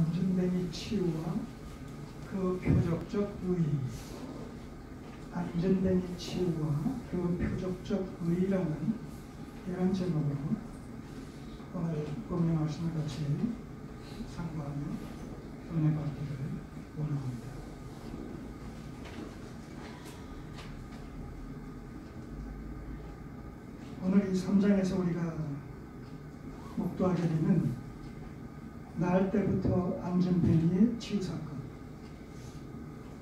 안전뱅이 치유와 그 표적적 의의. 안전뱅이 치유와 그 표적적 의의라는 이런 제목으로 오늘 본문 말씀을 같이 상고하며 은혜 받기를 원합니다. 오늘 이 3장에서 우리가 목도하게 되는 날 때부터 안전뱅이의 치유사건,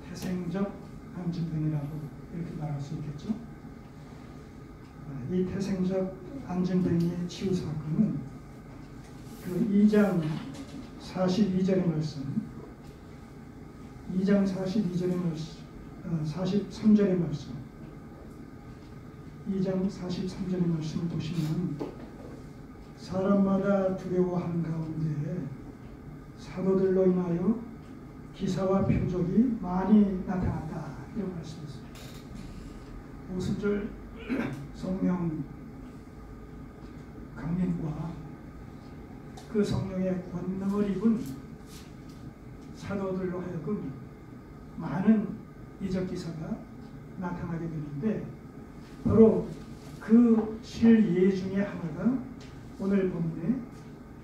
태생적 안전뱅이라고 이렇게 말할 수 있겠죠. 이 태생적 안전뱅이의 치유사건은 그 2장 42절의 말씀, 2장 42절의 말씀, 43절의 말씀, 2장 43절의 말씀을 보시면 사람마다 두려워하는 가운데 사도들로 인하여 기사와 표적이 많이 나타났다 이런 말씀이었습니다. 오순절 성령 강림과 그 성령의 권능을 입은 사도들로 하여금 많은 이적 기사가 나타나게 되는데 바로 그 실예 중에 하나가 오늘 본문의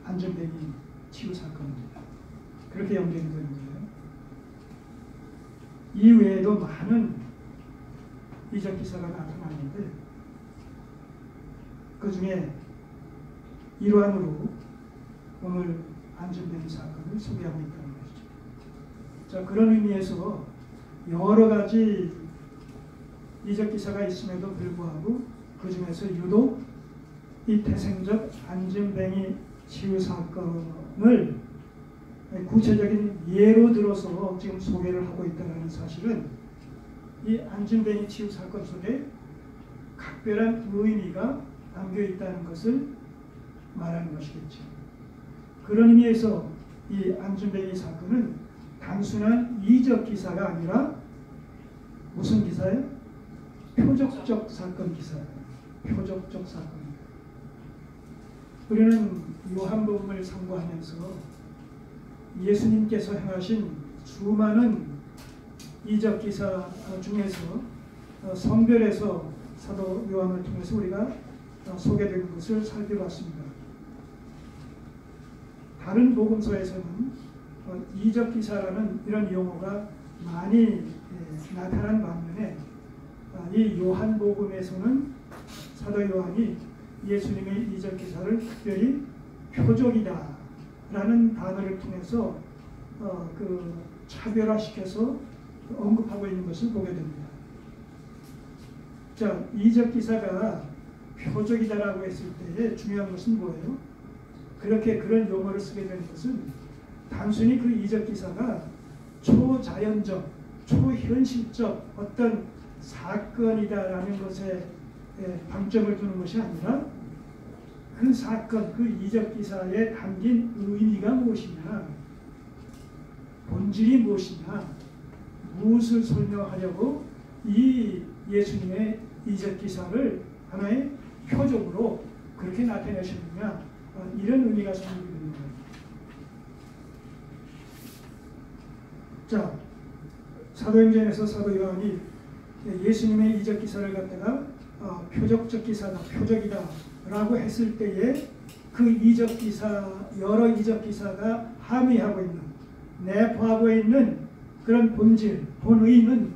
안전뱅이 치유 사건입니다. 그렇게 연결이 되는 거예요. 이 외에도 많은 이적 기사가 나타나는데 그 중에 일환으로 오늘 안전뱅이 사건을 소개하고 있다는 것이죠. 자, 그런 의미에서 여러 가지 이적 기사가 있음에도 불구하고 그 중에서 유독 이 태생적 안전뱅이 치유 사건을 구체적인 예로 들어서 지금 소개를 하고 있다는 사실은 이 안전뱅이 치유 사건 속에 각별한 의미가 담겨 있다는 것을 말하는 것이겠죠. 그런 의미에서 이 안전뱅이 사건은 단순한 이적 기사가 아니라 무슨 기사예요? 표적적 사건 기사예요. 표적적 사건입니다. 우리는 요한복음을 상고하면서 예수님께서 행하신 수많은 이적 기사 중에서 성별에서 사도 요한을 통해서 우리가 소개된 것을 살펴봤습니다. 다른 복음서에서는 이적 기사라는 이런 용어가 많이 나타난 반면에 이 요한복음에서는 사도 요한이 예수님의 이적 기사를 특별히 표적이다 라는 단어를 통해서 차별화시켜서 언급하고 있는 것을 보게 됩니다. 자, 이적 기사가 표적이다라고 했을 때의 중요한 것은 뭐예요? 그렇게 그런 용어를 쓰게 되는 것은 단순히 그 이적 기사가 초자연적, 초현실적 어떤 사건이다라는 것에 방점을 두는 것이 아니라 그 사건, 그 이적 기사에 담긴 의미가 무엇이냐, 본질이 무엇이냐, 무엇을 설명하려고 이 예수님의 이적 기사를 하나의 표적으로 그렇게 나타내셨느냐, 이런 의미가 생기게 되는 거예요. 자, 사도행전에서 사도 요한이 예수님의 이적 기사를 갖다가 표적적 기사다, 표적이다 라고 했을 때에 그 이적 기사, 여러 이적 기사가 함의하고 있는, 내포하고 있는 그런 본질, 본의는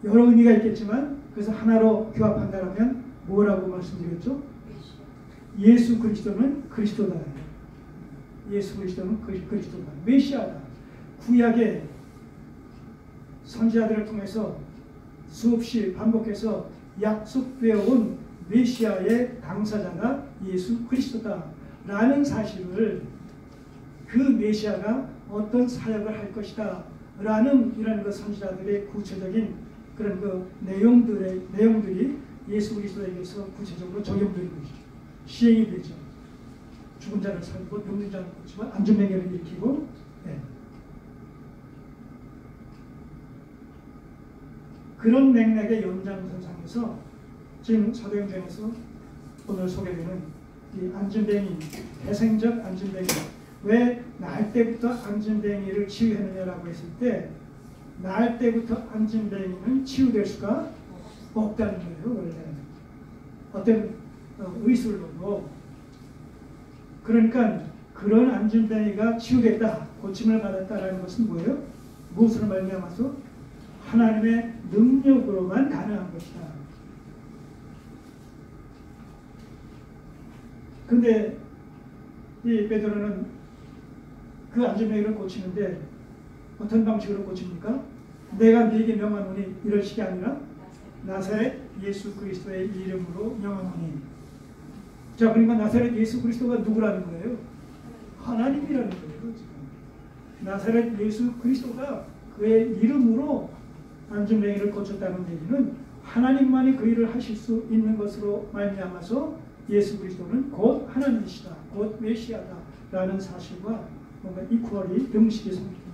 여러 의미가 있겠지만 그래서 하나로 규합한다면 뭐라고 말씀드렸죠? 예수 그리스도는 그리스도다. 예수 그리스도는 그리스도다. 메시아다. 구약의 선지자들을 통해서 수없이 반복해서 약속되어 온 메시아의 당사자가 예수 그리스도다라는 사실을, 그 메시아가 어떤 사역을 할 것이다 라는 이런 그 선지자들의 구체적인 그런 그 내용들이 예수 그리스도에게서 구체적으로 적용되는 것이죠. 시행이 되죠. 죽은 자를 살리고 눕는 자를 고치고 안전뱅이를 일으키고, 그런 맥락의 연장선상에서 지금 사도행전에서 오늘 소개되는 이 안전뱅이, 태생적 안전뱅이, 왜 날 때부터 안진뱅이를 치유했느냐라고 했을 때 날 때부터 안진뱅이는 치유될 수가 없다는 거예요. 원래 어떤 의술로도. 그러니까 그런 안진뱅이가 치유됐다, 고침을 받았다라는 것은 뭐예요? 무엇으로 말미암아서 하나님의 능력으로만 가능한 것이다. 근데 이 베드로는 그 안진뱅이를 고치는데 어떤 방식으로 고칩니까? 내가 네게 명하노니 이럴 식이 아니라 나사렛 예수 그리스도의 이름으로 명하노니. 자, 그러니까 나사렛 예수 그리스도가 누구라는 거예요? 하나님이라는 거예요. 지금. 나사렛 예수 그리스도가 그의 이름으로 안진뱅이를 고쳤다는 얘기는 하나님만이 그 일을 하실 수 있는 것으로 말미암아서 예수 그리스도는 곧 하나님이시다, 곧 메시아다라는 사실과 뭔가 이퀄이 등식이 성립됩니다.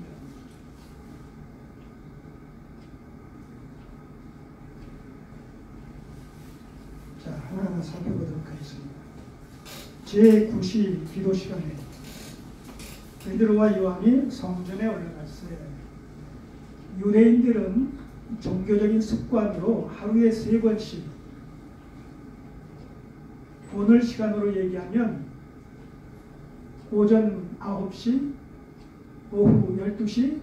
자, 하나하나 살펴보도록 하겠습니다. 제9시 기도 시간에 베드로와 요한이 성전에 올라갔어요. 유대인들은 종교적인 습관으로 하루에 3번씩, 오늘 시간으로 얘기하면 오전 9시, 오후 12시,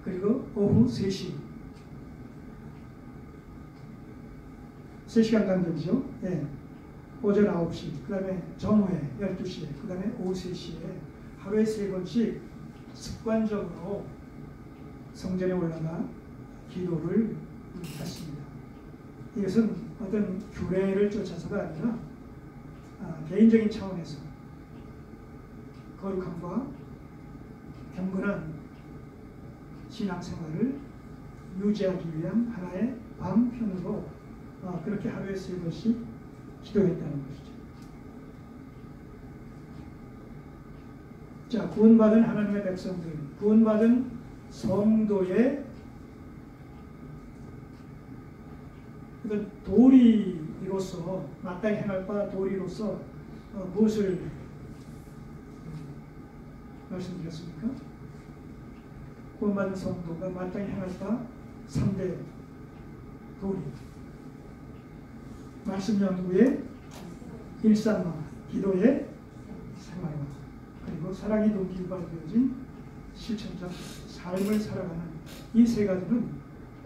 그리고 오후 3시. 3시간 간격이죠. 네. 오전 9시, 그 다음에 정오에 12시에, 그 다음에 오후 3시에 하루에 3번씩 습관적으로 성전에 올라가 기도를 했습니다. 이것은 어떤 규례를 쫓아서가 아니라 개인적인 차원에서 거룩함과 경건한 신앙생활을 유지하기 위한 하나의 방편으로 그렇게 하루에 3번씩 기도했다는 것이죠. 자, 구원받은 하나님의 백성들, 구원받은 성도의 도리로서, 마땅히 행할 바 도리로서 무엇을 말씀드렸습니까? 구원받은 성도가 마땅히 행할 바 3대 도리. 말씀 연구의 일상화, 기도의 생활화, 그리고 사랑이 동기 유발되어진 실천적 삶을 살아가는 이 3가지는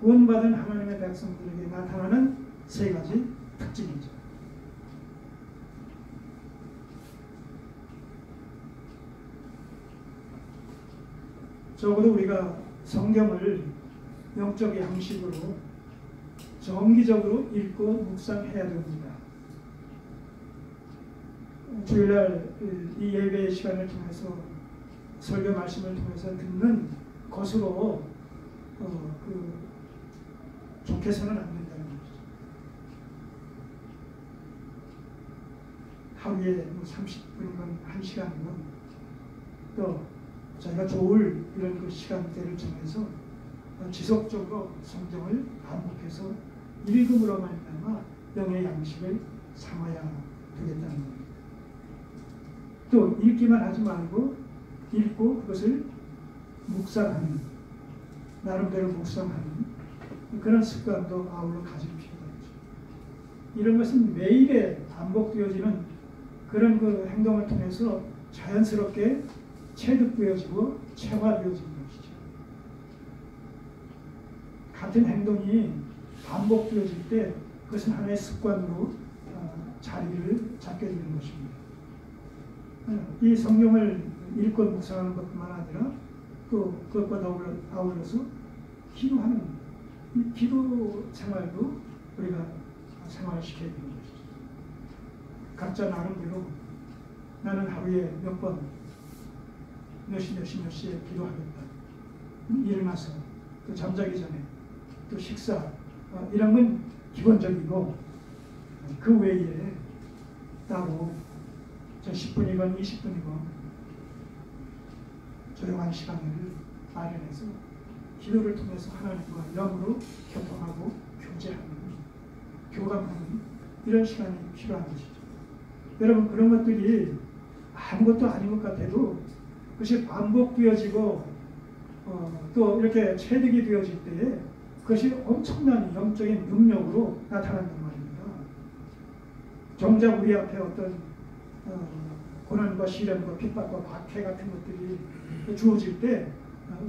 구원받은 하나님의 백성들에게 나타나는 3가지 특징이죠. 적어도 우리가 성경을 영적 양식으로 정기적으로 읽고 묵상해야 됩니다. 주일날 이 예배의 시간을 통해서 설교 말씀을 통해서 듣는 것으로 좋게서는 안 된다는 것이죠. 하루에 30분이건 1시간이건 또 자기가 좋을 이런 그 시간대를 정해서 지속적으로 성경을 반복해서 읽음으로 말미암아 영의 양식을 삼아야 되겠다는 겁니다. 또 읽기만 하지 말고 읽고 그것을 묵상하는, 나름대로 묵상하는 그런 습관도 아울러 가질 필요가 있죠. 이런 것은 매일에 반복되어지는 그런 그 행동을 통해서 자연스럽게 체득되어지고 체화되어지는 것이죠. 같은 행동이 반복되어질 때 그것은 하나의 습관으로 자리를 잡게 되는 것입니다. 이 성경을 읽고 묵상하는 것뿐만 아니라 또 그것과 아울러서 기도하는 이 기도 생활도 우리가 생활시켜야 되는 것이죠. 각자 나름대로 나는 하루에 몇 번, 몇 시에 기도하겠다. 일어나서 또 잠자기 전에 또 식사 이런 건 기본적이고 그 외에 따로 10분이건 20분이건 조용한 시간을 마련해서 기도를 통해서 하나님과 영으로 교통하고 교제하는, 교감하는 이런 시간이 필요한 것이죠. 여러분, 그런 것들이 아무것도 아닌 것 같아도 그것이 반복되어지고 또 이렇게 체득이 되어질 때에 그것이 엄청난 영적인 능력으로 나타난단 말입니다. 정작 우리 앞에 어떤 고난과 시련과 핍박과 박해 같은 것들이 주어질 때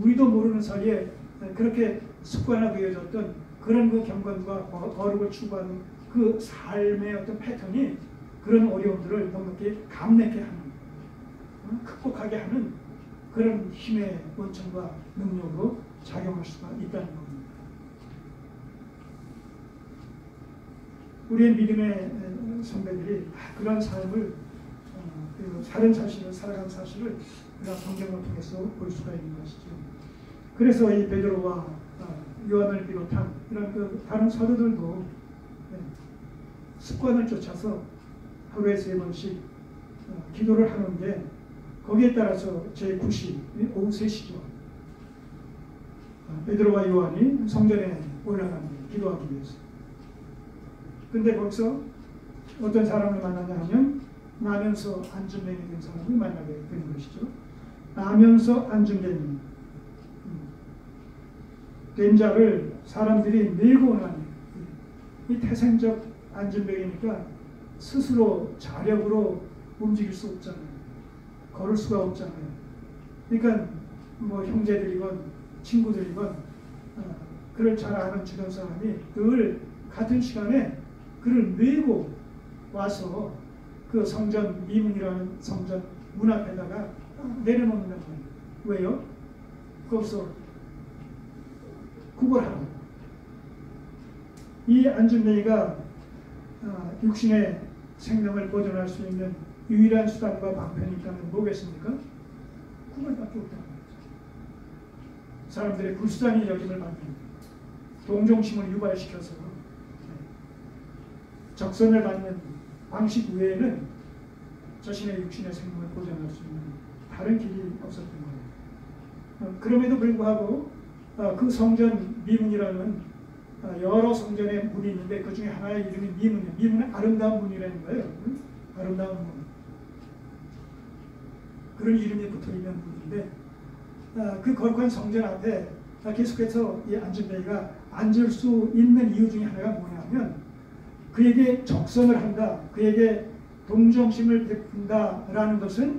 우리도 모르는 사이에 그렇게 습관화되어졌던 그런 그 경건과 거룩을 추구하는 그 삶의 어떤 패턴이 그런 어려움들을 넉넉히 감내게 하는, 극복하게 하는 그런 힘의 원천과 능력으로 작용할 수가 있다는 겁니다. 우리의 믿음의 선배들이 그런 삶을 다른 사실을 살아간 사실을 우리가 성경을 통해서 볼 수가 있는 것이죠. 그래서 이 베드로와 요한을 비롯한 이런 그 다른 사도들도 습관을 쫓아서 하루에 3번씩 기도를 하는데 거기에 따라서 제9시 오후 3시죠. 베드로와 요한이 성전에 올라갑니다. 기도하기 위해서. 근데 거기서 어떤 사람을 만나냐 하면 나면서 안진뱅이 된 사람을 만나게 되는 것이죠. 나면서 안진뱅이 된 자를 사람들이 밀고 나니 이 태생적 안진뱅이니까 스스로 자력으로 움직일 수 없잖아요. 걸을 수가 없잖아요. 그러니까 뭐 형제들이건 친구들이건 그를 잘 아는 주변 사람이 늘 같은 시간에 그를 메고 와서 그 성전 미문이라는 성전 문 앞에다가 내려놓는단 말이에요. 왜요? 거기서 구걸하라고. 이 안진뱅이가 육신의 생명을 보존할 수 있는 유일한 수단과 방편이 있다면 뭐겠습니까? 구걸밖에 없다는 거죠. 사람들의 불쌍히 여김을 받는 동정심을 유발시켜서 적선을 받는 방식 외에는 자신의 육신의 생명을 보존할 수 있는 다른 길이 없었던 거예요. 그럼에도 불구하고 그 성전 미문이라는 여러 성전의 문이 있는데 그 중에 하나의 이름이 미문이에요. 미문은 아름다운 문이라는 거예요. 아름다운 문. 그런 이름이 붙어있는 문인데 그 거룩한 성전 앞에 계속해서 이 안진뱅이가 앉을 수 있는 이유 중에 하나가 뭐냐면 그에게 적선을 한다, 그에게 동정심을 베푼다라는 것은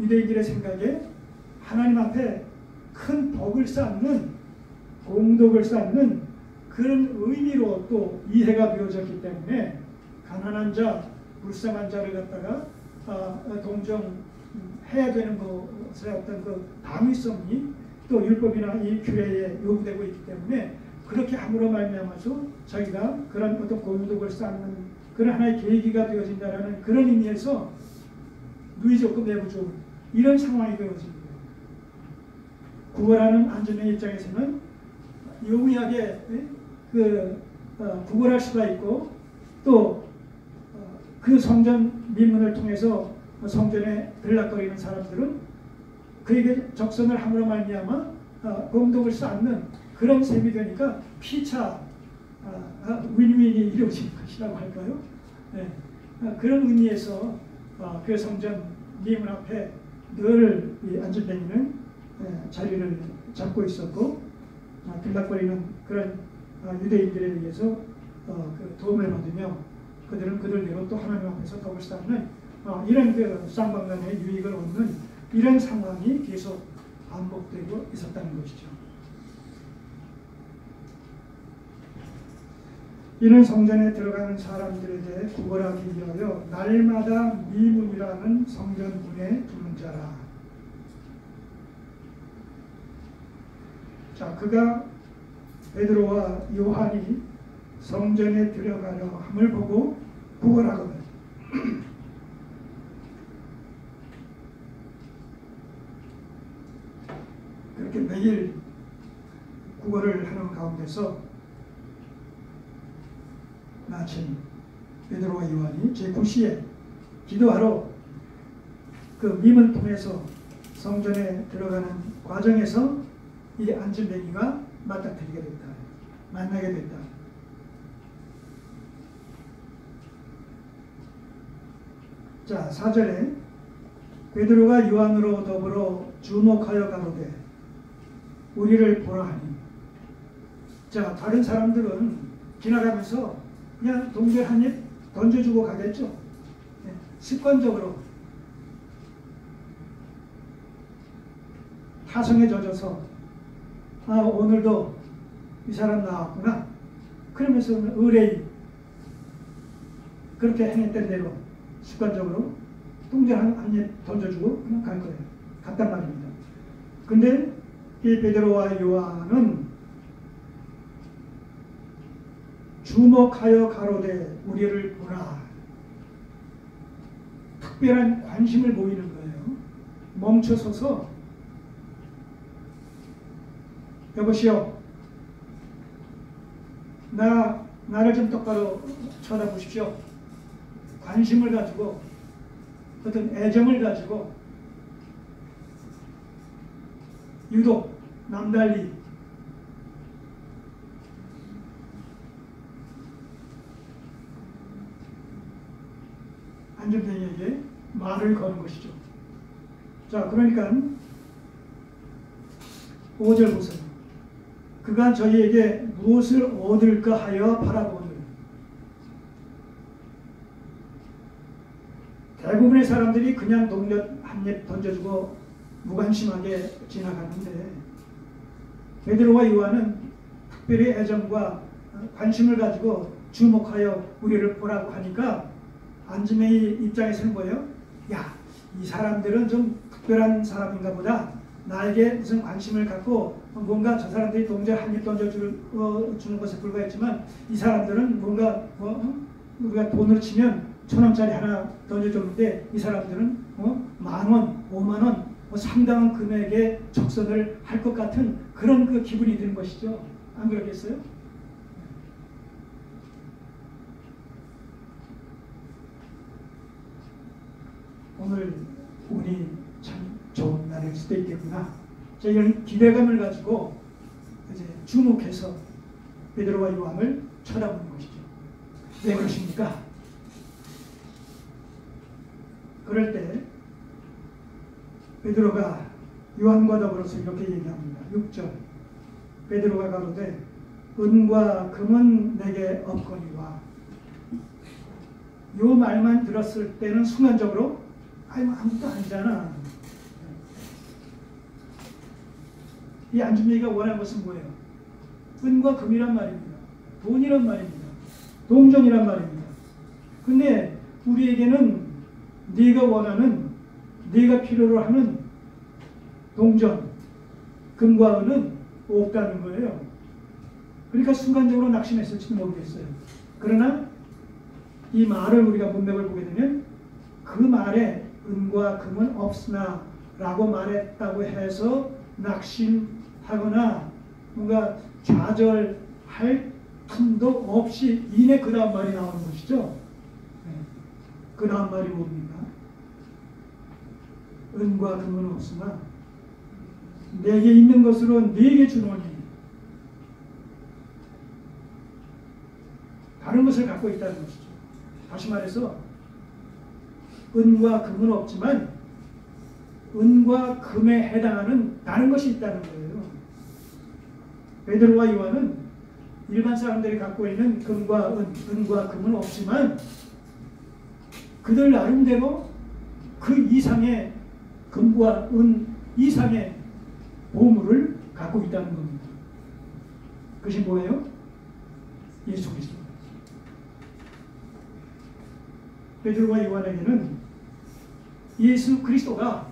유대인들의 생각에 하나님 앞에 큰 덕을 쌓는, 공덕을 쌓는 그런 의미로 또 이해가 되어졌기 때문에 가난한 자, 불쌍한 자를 갖다가 동정해야 되는 것의 어떤 그 당위성이 또 율법이나 이 규례에 요구되고 있기 때문에 그렇게 함으로 말미암아서 자기가 그런 어떤 공덕을 쌓는 그런 하나의 계기가 되어진다라는 그런 의미에서 누이 좋고 내부 좋은 이런 상황이 되어집니다. 구걸하는 안진뱅이 입장에서는 용이하게 구걸할 수가 있고 또 그 성전 민문을 통해서 성전에 들락거리는 사람들은 그에게 적선을 함으로 말미암아 공덕을 쌓는 그런 셈이 되니까 피차 윈윈이 이루어진 것이라고 할까요? 네. 그런 의미에서 그 성전 미문 앞에 늘 안진뱅이는 자리를 잡고 있었고 들락거리는 그런 유대인들에 의해서 그 도움을 받으며 그들은 그들대로 또 하나님 앞에서 덕을 쌓는 이런 그 쌍방간의 유익을 얻는 이런 상황이 계속 반복되고 있었다는 것이죠. 이는 성전에 들어가는 사람들에게 구걸하기 위하여 날마다 미문이라는 성전문에 두는 자라. 자, 그가 베드로와 요한이 성전에 들어가려 함을 보고 구걸하거든. 그렇게 매일 구걸을 하는 가운데서 마침 베드로와 요한이 제9시에 기도하러 그 밈을 통해서 성전에 들어가는 과정에서 이 안진뱅이가 맞닥뜨리게 됐다. 만나게 됐다. 자, 4절에 베드로가 요한으로 더불어 주목하여 가로되 우리를 보라 하니. 자, 다른 사람들은 지나가면서 그냥 동전 한 입 던져주고 가겠죠. 네, 습관적으로 타성에 젖어서 오늘도 이 사람 나왔구나 그러면서 의뢰인 그렇게 행했던 대로 습관적으로 동전 한 입 던져주고 그냥 갈 거예요. 갔단 말입니다. 근데 이 베드로와 요한은 주목하여 가로되 우리를 보라. 특별한 관심을 보이는 거예요. 멈춰서서 여보시오, 나를 좀 똑바로 쳐다보십시오. 관심을 가지고 어떤 애정을 가지고 유독 남달리 안전뱅이에게 말을 거는 것이죠. 자, 그러니까 5절 보세요. 그가 저희에게 무엇을 얻을까 하여 바라보는. 대부분의 사람들이 그냥 동전 한 입 던져주고 무관심하게 지나가는데 베드로와 요한은 특별히 애정과 관심을 가지고 주목하여 우리를 보라고 하니까 안지메이 입장에서는 뭐예요? 야, 이 사람들은 좀 특별한 사람인가 보다. 나에게 무슨 관심을 갖고 뭔가 저 사람들이 동전 한 입 던져주는 것에 불과했지만 이 사람들은 뭔가 우리가 돈으로 치면 1,000원짜리 하나 던져줬는데 이 사람들은 10,000원, 50,000원 상당한 금액의 적선을 할 것 같은 그런 그 기분이 드는 것이죠. 안 그렇겠어요? 오늘 운이 참 좋은 날일 수도 있겠구나. 자, 이런 기대감을 가지고 이제 주목해서 베드로와 요한을 쳐다보는 것이죠. 왜 그러십니까? 그럴 때 베드로가 요한과 더불어서 이렇게 얘기합니다. 6절 베드로가 가로되 은과 금은 내게 없거니와. 요 말만 들었을 때는 순간적으로 아무것도 아니잖아. 이 안준이가 원하는 것은 뭐예요? 은과 금이란 말입니다. 돈이란 말입니다. 동전이란 말입니다. 근데 우리에게는 네가 원하는, 네가 필요로 하는 동전, 금과 은은 없다는 거예요. 그러니까 순간적으로 낙심했을지도 모르겠어요. 그러나 이 말을 우리가 문맥을 보게 되면 그 말에 은과 금은 없으나 라고 말했다고 해서 낙심하거나 뭔가 좌절할 틈도 없이 이내 그 다음 말이 나오는 것이죠. 그 다음 말이 뭡니까? 은과 금은 없으나 내게 있는 것으로 네게 주노니. 다른 것을 갖고 있다는 것이죠. 다시 말해서 은과 금은 없지만 은과 금에 해당하는 다른 것이 있다는 거예요. 베드로와 요한은 일반 사람들이 갖고 있는 금과 은과 금은 없지만 그들 나름대로 그 이상의 금과 은 이상의 보물을 갖고 있다는 겁니다. 그것이 뭐예요? 예수 그리스도. 베드로와 요한에게는 예수 그리스도가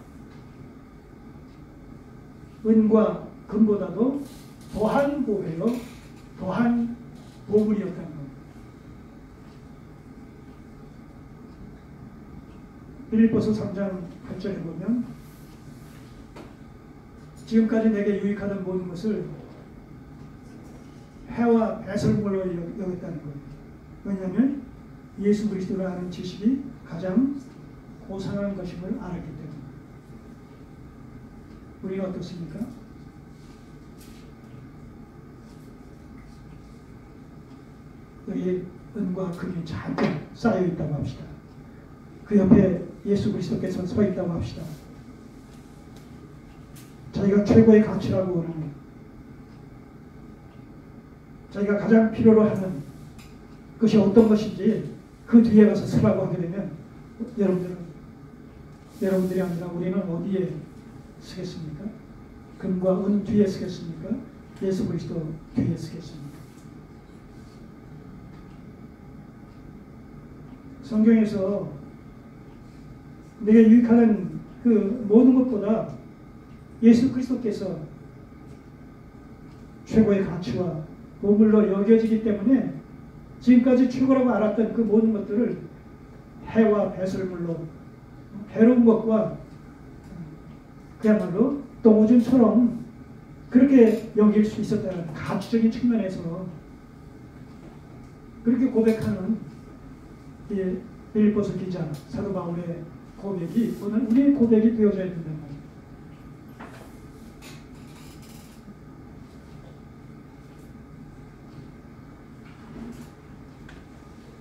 은과 금보다도 더한 보배요, 더한 보물이었다는 겁니다. 빌립보서 3장 8절에 보면 지금까지 내게 유익하던 모든 것을 해와 배설물로 여겼다는 거예요. 왜냐하면 예수 그리스도를 아는 지식이 가장 고상한 것임을 알았기 때문에. 우리는 어떻습니까? 여기 은과 금이 잔뜩 쌓여 있다고 합시다. 그 옆에 예수 그리스도께서 서 있다고 합시다. 자기가 최고의 가치라고 원하는, 자기가 가장 필요로 하는 것이 어떤 것인지 그 뒤에 가서 서라고 하게 되면 여러분들이 아니라 우리는 어디에 서겠습니까? 금과 은 뒤에 서겠습니까? 예수 그리스도 뒤에 서겠습니까? 성경에서 내가 유익하는 그 모든 것보다 예수 그리스도께서 최고의 가치와 보물로 여겨지기 때문에 지금까지 최고라고 알았던 그 모든 것들을 해와 배설물로 해로운 것과 그야말로 똥오줌처럼 그렇게 여길 수 있었다는 가치적인 측면에서 그렇게 고백하는 빌립보서 기자 사도 바울의 고백이 오늘 우리의 고백이 되어져야 된다는 말입니다.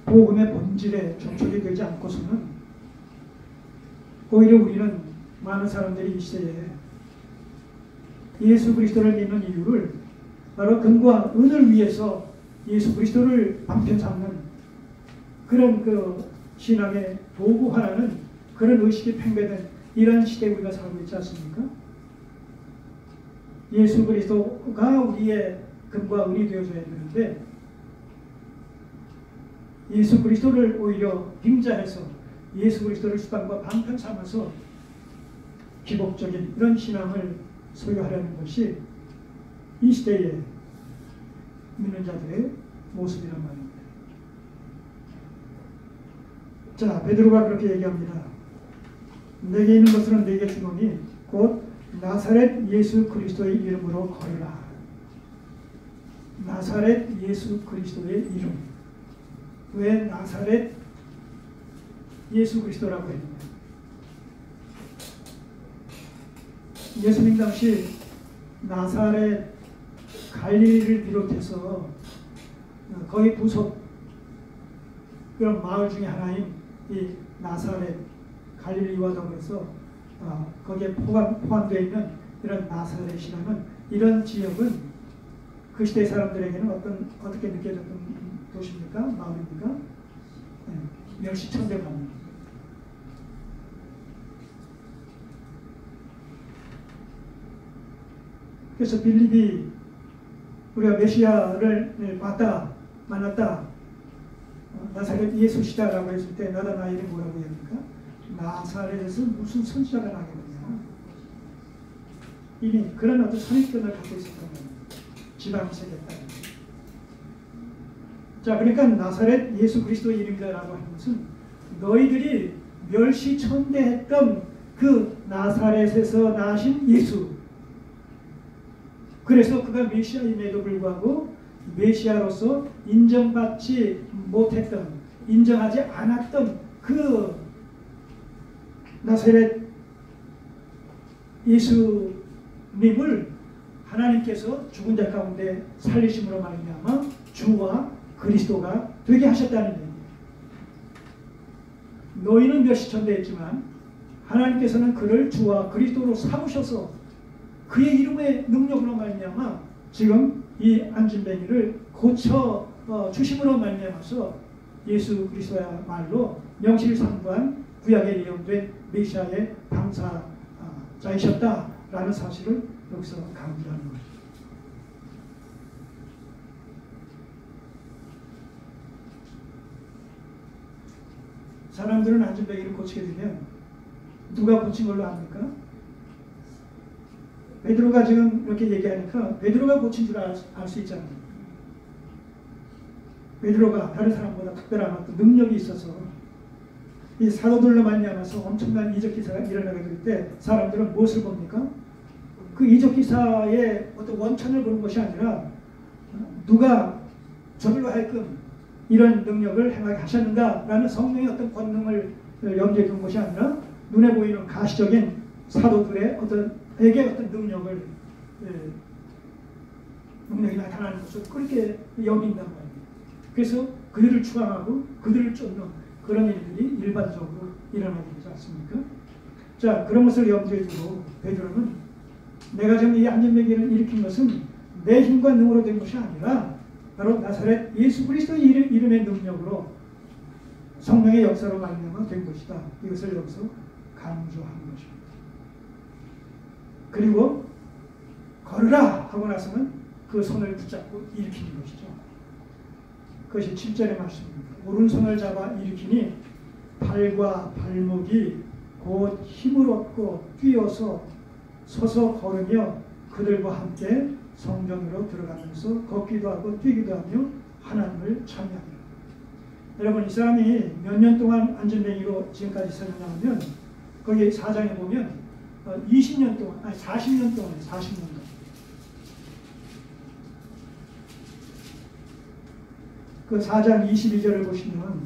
복음의 본질에 정착이 되지 않고서는 오히려 우리는 많은 사람들이 이 시대에 예수 그리스도를 믿는 이유를 바로 금과 은을 위해서 예수 그리스도를 방편 삼는 그런 그 신앙의 도구화라는 그런 의식이 팽배된 이런 시대에 우리가 살고 있지 않습니까? 예수 그리스도가 우리의 금과 은이 되어줘야 되는데 예수 그리스도를 오히려 빙자해서 예수 그리스도를 수단과 방편 삼아서 기복적인 이런 신앙을 소유하려는 것이 이 시대의 믿는 자들의 모습이란 말입니다. 자, 베드로가 그렇게 얘기합니다. 내게 있는 것은 내게 주노니 곧 나사렛 예수 그리스도의 이름으로 걸으라. 나사렛 예수 그리스도의 이름. 왜 나사렛 예수 그리스도라고 했느냐? 예수님 당시 나사렛 갈릴리를 비롯해서 거의 부속 그런 마을 중에 하나인 이 나사렛 갈릴리와 더불어서 거기에 포함되어 있는 이런 나사렛이라는 이런 지역은 그 시대 사람들에게는 어떻게 느껴졌던 도시입니까? 마을입니까? 네, 멸시천대가 합니다. 그래서 빌립이 우리가 메시아를 만났다 나사렛 예수시다라고 했을 때 너다 나에게 뭐라고 합니까? 나사렛에서 무슨 선지자가 나겠느냐. 이미 그런 어떤 선입견을 갖고 있었던 겁니다. 지방이 세겠다. 자, 그러니까 나사렛 예수 그리스도의 이름이다라고 하는 것은 너희들이 멸시천대했던 그 나사렛에서 나신 예수, 그래서 그가 메시아임에도 불구하고 메시아로서 인정받지 못했던, 인정하지 않았던 그 나사렛 예수님을 하나님께서 죽은 자 가운데 살리심으로 말미암아 주와 그리스도가 되게 하셨다는 얘기예요. 너희는 멸시천대했지만 하나님께서는 그를 주와 그리스도로 삼으셔서 그의 이름의 능력으로 말미암아 지금 이 안진뱅이를 고쳐 주심으로 말미암아서 예수 그리스도야말로 명실상부한 구약에 예언된 메시아의 당사자이셨다라는 사실을 여기서 강조하는 것입니다. 사람들은 안진뱅이를 고치게 되면 누가 고친 걸로 압니까? 베드로가 지금 이렇게 얘기하니까 베드로가 고친 줄 알 수 있잖아요. 베드로가 다른 사람보다 특별한 어떤 능력이 있어서 이 사도들로 말미암아서 엄청난 이적 기사가 일어나게 될 때 사람들은 무엇을 봅니까? 그 이적 기사의 어떤 원천을 보는 것이 아니라 누가 저들로 하여금 이런 능력을 행하게 하셨는가라는 성령의 어떤 권능을 염두에 두는 것이 아니라 눈에 보이는 가시적인 사도들의 어떤 능력을 능력이 나타나는 것을 그렇게 여긴단 말이에요. 그래서 그들을 추앙하고 그들을 쫓는 그런 일들이 일반적으로 일어나게 되죠. 그렇지 않습니까? 자, 그런 것을 염두에 두고 베드로는 내가 지금 이 안전뱅이를 일으킨 것은 내 힘과 능으로 된 것이 아니라 바로 나사렛 예수 그리스도의 이름의 능력으로 성령의 역사로 말미암아 된 것이다. 이것을 여기서 강조한 것입니다. 그리고 걸으라 하고 나서는 그 손을 붙잡고 일으키는 것이죠. 그것이 7절의 말씀입니다. 오른손을 잡아 일으키니 팔과 발목이 곧 힘을 얻고 뛰어서 서서 걸으며 그들과 함께 성전으로 들어가면서 걷기도 하고 뛰기도 하며 하나님을 찬양합니다. 여러분, 이 사람이 몇 년 동안 안전뱅이로 지금까지 살았냐면 거기 4장에 보면 20년 동안, 아니 40년 동안, 40년 동안. 그 4장 22절을 보시면,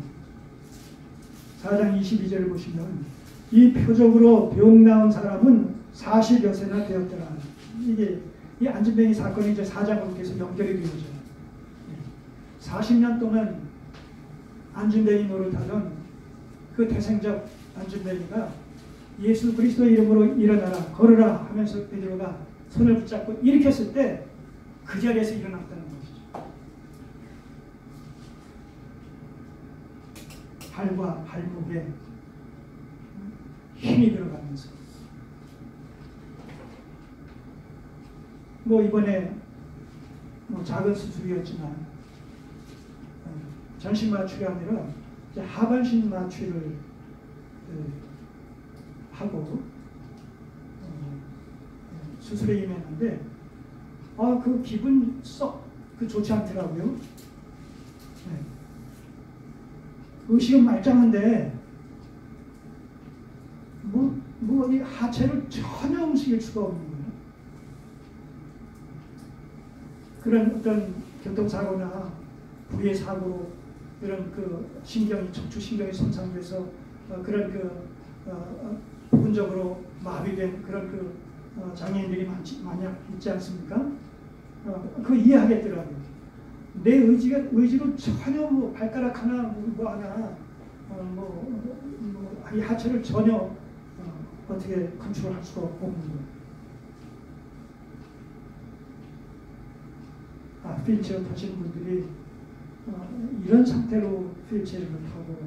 4장 22절을 보시면 이 표적으로 병 나은 사람은 40여 세나 되었더라. 이게 이 안전뱅이 사건이 이제 4장으로 계속 연결이 되어져요. 40년 동안 안전뱅이 노릇하던 그 태생적 안전뱅이가 예수 그리스도의 이름으로 일어나라, 걸으라 하면서 베드로가 손을 붙잡고 일으켰을 때 그 자리에서 일어났다는 것이죠. 발과 발목에 힘이 들어가면서 뭐 이번에 뭐 작은 수술이었지만 전신 마취가 아니라 이제 하반신 마취를 하고 수술에 임했는데 그 기분 썩 좋지 않더라고요. 네. 의식은 말짱한데 이 하체를 전혀 움직일 수가 없는 거예요. 그런 어떤 교통사고나 부의 사고로 이런 그 신경이 척추신경이 손상돼서 그런 부분적으로 마비된 그런 장애인들이 만약 있지 않습니까? 그거 이해하겠더라고요. 내 의지로 전혀 뭐 발가락 하나 뭐 하나 이 하체를 전혀 어떻게 컨트롤할 수가 없는 거예요. 휠체어 타시는 분들이 이런 상태로 휠체어를 타고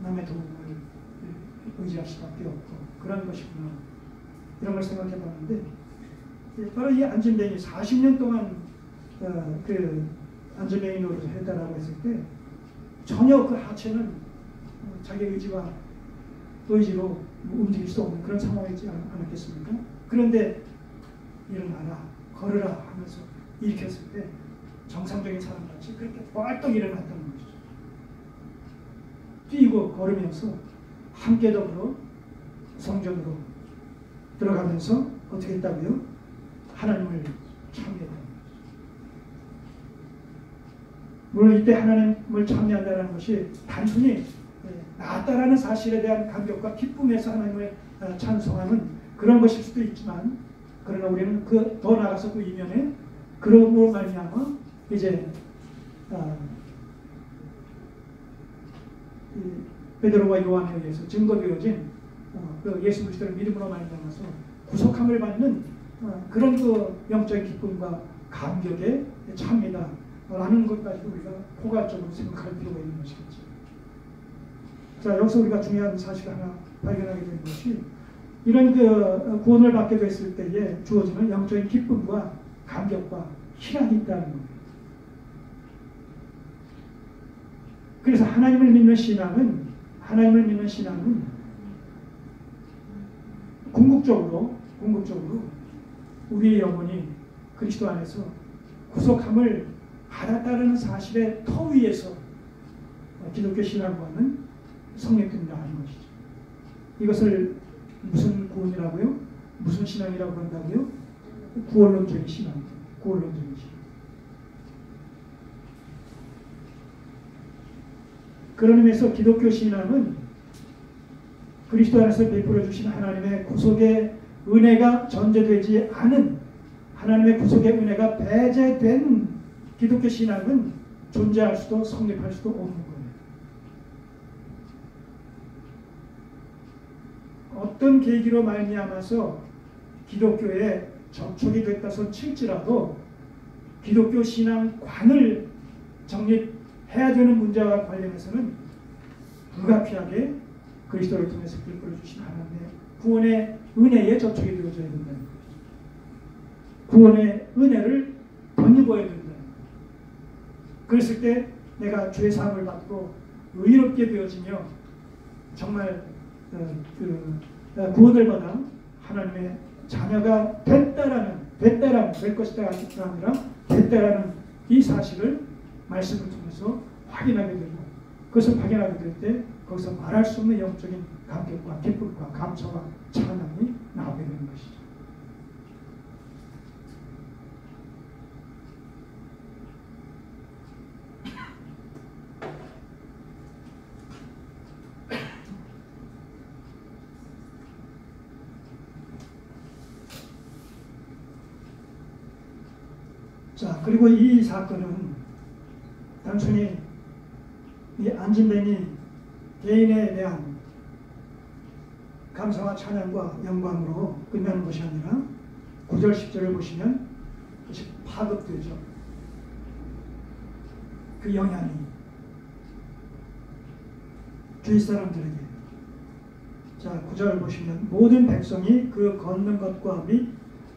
남의 도움을 의지할 수밖에 없고 그런 것이구나, 이런 걸 생각해 봤는데, 바로 이 안전뱅이 40년 동안 그 안전뱅이 노릇을 했다라고 했을 때 전혀 그 하체는 자기 의지로 움직일 수 없는 그런 상황이지 않았겠습니까? 그런데 일어나라, 걸으라 하면서 일으켰을 때 정상적인 사람같이 그렇게 벌떡 일어났다는 것이죠. 뛰고 걸으면서 함께 더불어 성전으로 들어가면서 어떻게 했다고요? 하나님을 찬미했다는 것이죠. 물론 이때 하나님을 찬미한다는 것이 단순히 나았다라는 사실에 대한 감격과 기쁨에서 하나님을 찬송하는 그런 것일 수도 있지만, 그러나 우리는 더 나아가서 그 이면에 그런 말미암아 이제 베드로와 요한에 의해서 증거되어진 그 예수 그리스도를 믿음으로 말미암아서 구속함을 받는 그런 그 영적인 기쁨과 감격의 참이다라는 것까지 우리가 포괄적으로 생각할 필요가 있는 것이겠죠. 자, 여기서 우리가 중요한 사실 하나 발견하게 되는 것이, 이런 그 구원을 받게 됐을 때에 주어지는 영적인 기쁨과 감격과 희락이 있다는 겁니다. 그래서 하나님을 믿는 신앙은 궁극적으로 우리의 영혼이 그리스도 안에서 구속함을 받았다는 사실의 터 위에서 기독교 신앙과는 성립된다 하는 것이죠. 이것을 무슨 구원이라고요? 무슨 신앙이라고 한다고요? 구원론적인 신앙입니다. 구원론적인 신앙. 그런 의미에서 기독교 신앙은 그리스도 안에서 베풀어 주신 하나님의 구속의 은혜가 전제되지 않은, 하나님의 구속의 은혜가 배제된 기독교 신앙은 존재할 수도 성립할 수도 없는 거예요. 어떤 계기로 말미암아서 기독교에 접촉이 됐다손 칠지라도 기독교 신앙관을 정립해야 되는 문제와 관련해서는 불가피하게 그리스도를 통해서 이끌어 주신 하나님의 구원의 은혜에 접촉이 되어져야 된다는 거예요. 구원의 은혜를 덧입어야 된다는 거예요. 그랬을 때 내가 죄 사함을 받고 의롭게 되어지며 정말 구원을 받아 하나님의 자녀가 될 것이다 아니라 됐다라는 이 사실을 말씀을 통해서 확인하게 되고, 그것을 확인하게 될 때 거기서 말할 수 없는 영적인 감격과 기쁨과 감사와 찬양이 나오게 되는 것이죠. 자, 그리고 이 사건은 단순히 이 안진뱅이 개인에 대한 감사와 찬양과 영광으로 끝나는 것이 아니라 9절 10절을 보시면 그것이 파급되죠. 그 영향이 주위 사람들에게. 자, 9절 보시면 모든 백성이 그 걷는 것과 및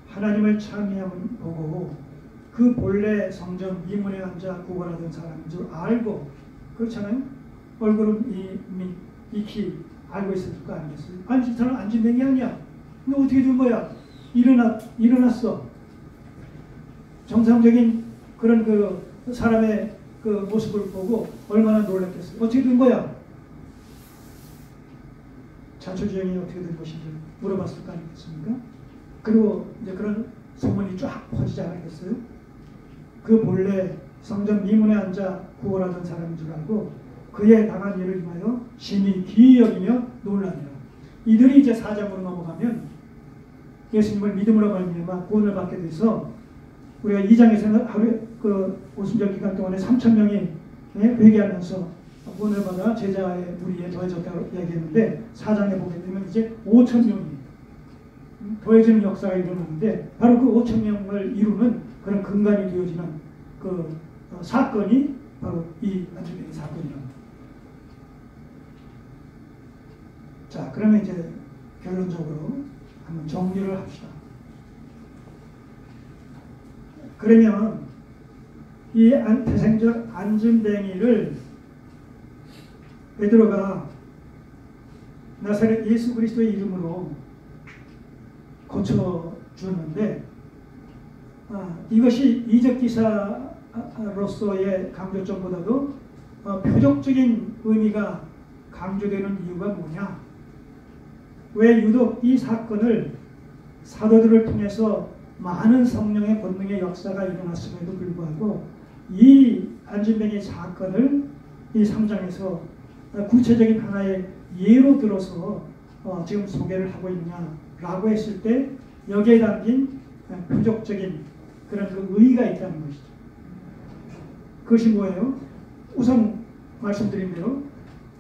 하나님을 찬미함을 보고 그 본래 성전 미문에 앉아 구걸하던 사람인 줄 알고, 그렇잖아요. 얼굴은 이미 익히 알고 있을 거 아니겠어요? 아니, 이 사람 안진뱅이 아니야. 근데 어떻게 된 거야? 일어났어. 정상적인 그런 그 사람의 그 모습을 보고 얼마나 놀랐겠어요? 어떻게 된 거야? 자초지종이 어떻게 된 것인지 물어봤을 거 아니겠습니까? 그리고 이제 그런 소문이 쫙 퍼지지 않았겠어요? 그 본래 성전 미문에 앉아 구걸하던 사람인 줄 알고 그의 당한 일을 인하여 심히 기이 여기며 놀라니라. 이들이 이제 4장으로 넘어가면 예수님을 믿음으로 말미암아 구원을 받게 돼서, 우리가 2장에서는 하루에 그 오순절 기간 동안에 3,000명이 회개하면서 구원을 받아 제자의 무리에 더해졌다고 얘기했는데, 4장에 보게 되면 이제 5,000명이 더해지는 역사가 일어나는데, 바로 그 5,000명을 이루는 그런 근간이 되어지는 그 사건이 바로 이 안진뱅이 사건이랍니다. 자, 그러면 이제 결론적으로 한번 정리를 합시다. 그러면 이 태생적 안진뱅이를 베드로가 나사렛 예수 그리스도의 이름으로 고쳐주었는데, 이것이 이적 기사로서의 강조점보다도 표적적인 의미가 강조되는 이유가 뭐냐? 왜 유독 이 사건을 사도들을 통해서 많은 성령의 권능의 역사가 일어났음에도 불구하고 이 안진뱅이 사건을 이 3장에서 구체적인 하나의 예로 들어서 지금 소개를 하고 있느냐라고 했을 때, 여기에 담긴 표적적인 그런 그 의의가 있다는 것이죠. 그것이 뭐예요? 우선 말씀드린 대로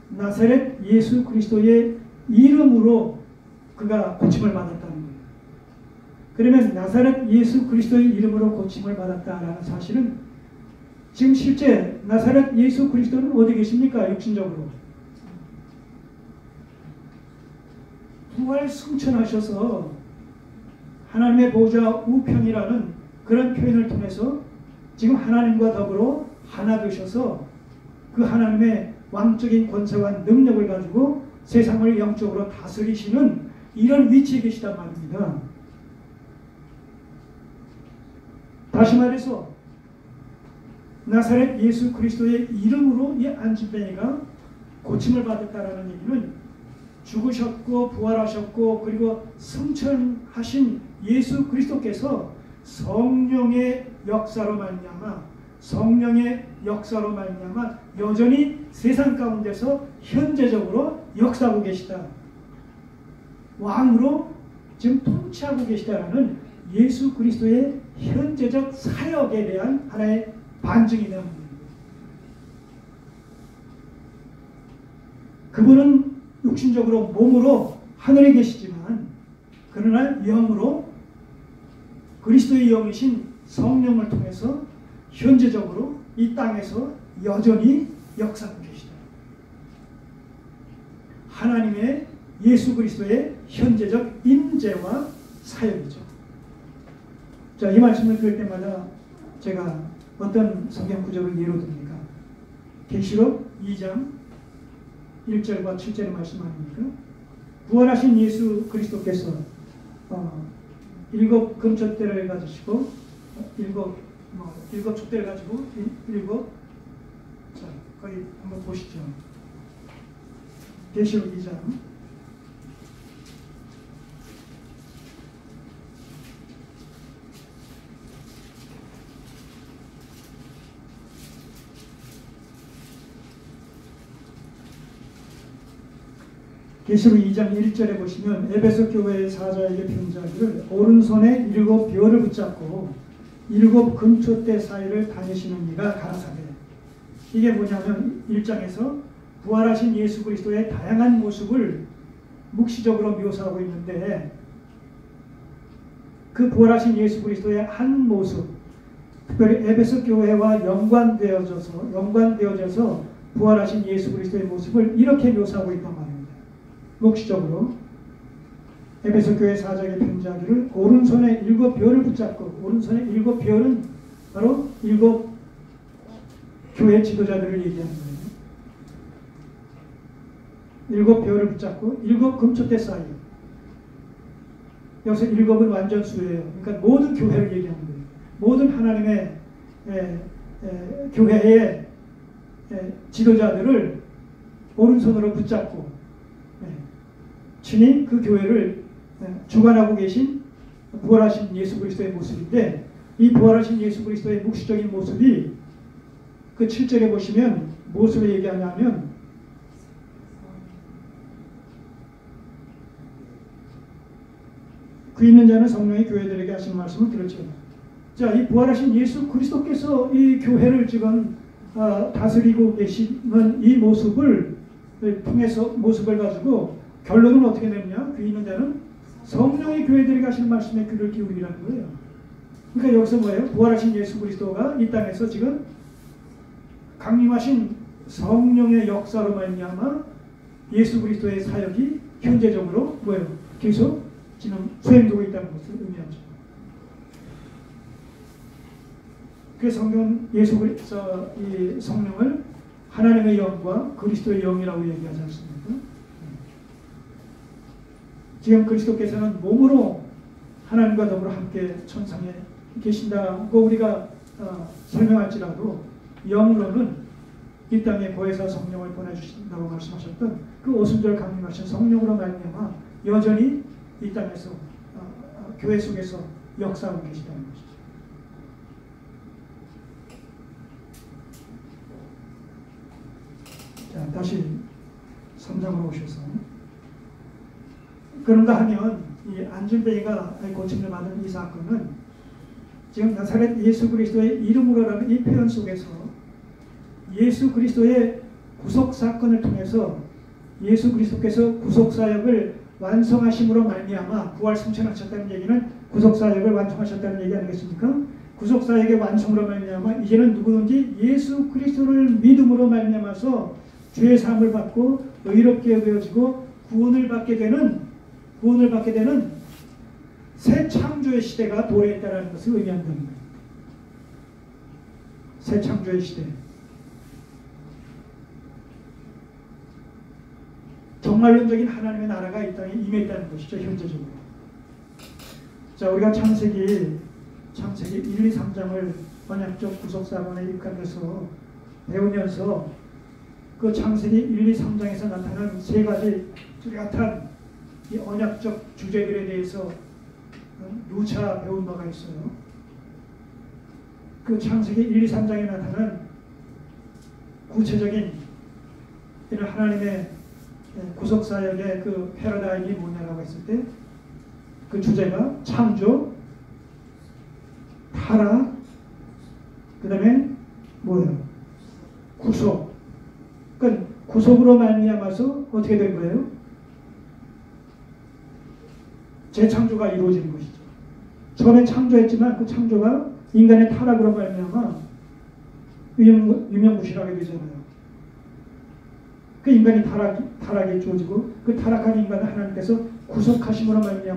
나사렛 예수 그리스도의 이름으로 그가 고침을 받았다는 거예요. 그러면 나사렛 예수 그리스도의 이름으로 고침을 받았다라는 사실은 지금 실제 나사렛 예수 그리스도는 어디 계십니까? 육신적으로 부활 승천하셔서 하나님의 보좌 우편이라는 그런 표현을 통해서 지금 하나님과 더불어 하나 되셔서 그 하나님의 왕적인 권세와 능력을 가지고 세상을 영적으로 다스리시는 이런 위치에 계시단 말입니다. 다시 말해서 나사렛 예수 그리스도의 이름으로 이 안진뱅이가 고침을 받았다라는 얘기는 죽으셨고 부활하셨고 그리고 승천하신 예수 그리스도께서 성령의 역사로 말미암아 여전히 세상 가운데서 현재적으로 역사하고 계시다. 왕으로 지금 통치하고 계시다라는 예수 그리스도의 현재적 사역에 대한 하나의 반증이다. 그분은 육신적으로 몸으로 하늘에 계시지만 그러나 영으로 그리스도의 영이신 성령을 통해서 현재적으로 이 땅에서 여전히 역사하고 계시다. 하나님의 예수 그리스도의 현재적 임재와 사역이죠. 자, 이 말씀을 들을 때마다 제가 어떤 성경 구절을 예로 듭니까? 계시록 2장 1절과 7절의 말씀 아닙니까? 부활하신 예수 그리스도께서 7 금촛대를 가지시고 7 촛대를 가지고 7 자, 거기 한번 보시죠. 계시록 2장 계시록 2장 1절에 보시면 에베소 교회의 사자에게 편지하기를 오른손에 7 벼를 붙잡고 7 금촛대 사이를 다니시는 이가 가라사대. 이게 뭐냐면 1장에서 부활하신 예수 그리스도의 다양한 모습을 묵시적으로 묘사하고 있는데 그 부활하신 예수 그리스도의 한 모습, 특별히 에베소 교회와 연관되어져서 부활하신 예수 그리스도의 모습을 이렇게 묘사하고 있단 말입니다. 묵시적으로 에베소 교회 사자에게 편지하기를 오른손에 7 벼를 붙잡고, 오른손에 7 벼는 바로 7 교회 지도자들을 얘기하는 거예요. 7 벼를 붙잡고 7 금촛대 사이. 여기서 7은 완전수예요. 그러니까 모든 교회를 얘기하는 거예요. 모든 하나님의 교회의 지도자들을 오른손으로 붙잡고 친히 그 교회를 주관하고 계신 부활하신 예수 그리스도의 모습인데, 이 부활하신 예수 그리스도의 묵시적인 모습이 그 7절에 보시면 무엇을 얘기하냐면 그 있는 자는 성령이 교회들에게 하신 말씀을 들었죠. 자, 이 부활하신 예수 그리스도께서 이 교회를 지금 다스리고 계시는 이 모습을 통해서 모습을 가지고 결론은 어떻게 되느냐? 그 있는 자는 성령이 교회들에게 하시는 말씀에 귀를 기울이라는 거예요. 그러니까 여기서 뭐예요? 부활하신 예수 그리스도가 이 땅에서 지금 강림하신 성령의 역사로 말미암아 예수 그리스도의 사역이 현재적으로 뭐예요? 계속 지금 수행되고 있다는 것을 의미하죠. 그 성경 예수 그리스도 이 성령을 하나님의 영과 그리스도의 영이라고 얘기하지 않습니까? 지금 그리스도께서는 몸으로 하나님과 더불어 함께 천상에 계신다고 우리가 설명할지라도 영으로는 이 땅에 보혜사 성령을 보내주신다고 말씀하셨던 그 오순절 강림하신 성령으로 말미암아 여전히 이 땅에서 교회 속에서 역사하고 계시다는 것이죠. 자, 다시 3장으로 오셔서 그런가 하면 이 안진뱅이가 고침을 받은 이 사건은 지금 나사렛 예수 그리스도의 이름으로라는 이 표현 속에서 예수 그리스도의 구속 사건을 통해서 예수 그리스도께서 구속 사역을 완성하심으로 말미암아 부활 승천하셨다는 얘기는 구속 사역을 완성하셨다는 얘기 아니겠습니까? 구속 사역의 완성으로 말미암아 이제는 누구든지 예수 그리스도를 믿음으로 말미암아서 죄의 사함을 받고 의롭게 되어지고 구원을 받게 되는 새 창조의 시대가 도래했다는 것을 의미한다는 거예요. 새 창조의 시대. 정말론적인 하나님의 나라가 이 땅에 임했다는 것이죠. 현재적으로. 자, 우리가 창세기 1, 2, 3장을 언약적 구속사건에 입각해서 배우면서 그 창세기 1, 2, 3장에서 나타난 세 가지 뚜렷한 이 언약적 주제들에 대해서 누차 배운 바가 있어요. 그 창세기 1, 2, 3장에 나타난 구체적인 이런 하나님의 구속사역의 그 패러다임이 뭐냐라고 했을 때 그 주제가 창조, 타락, 그 다음에 뭐예요? 구속. 그러니까 구속으로 말미암아서 어떻게 된 거예요? 재창조가 이루어지는 것이죠. 처음에 창조했지만 그 창조가 인간의 타락으로 말미암아 유명무실하게 되잖아요. 그 인간이 타락이 주어지고 그 타락한 인간을 하나님께서 구속하심으로 말미암아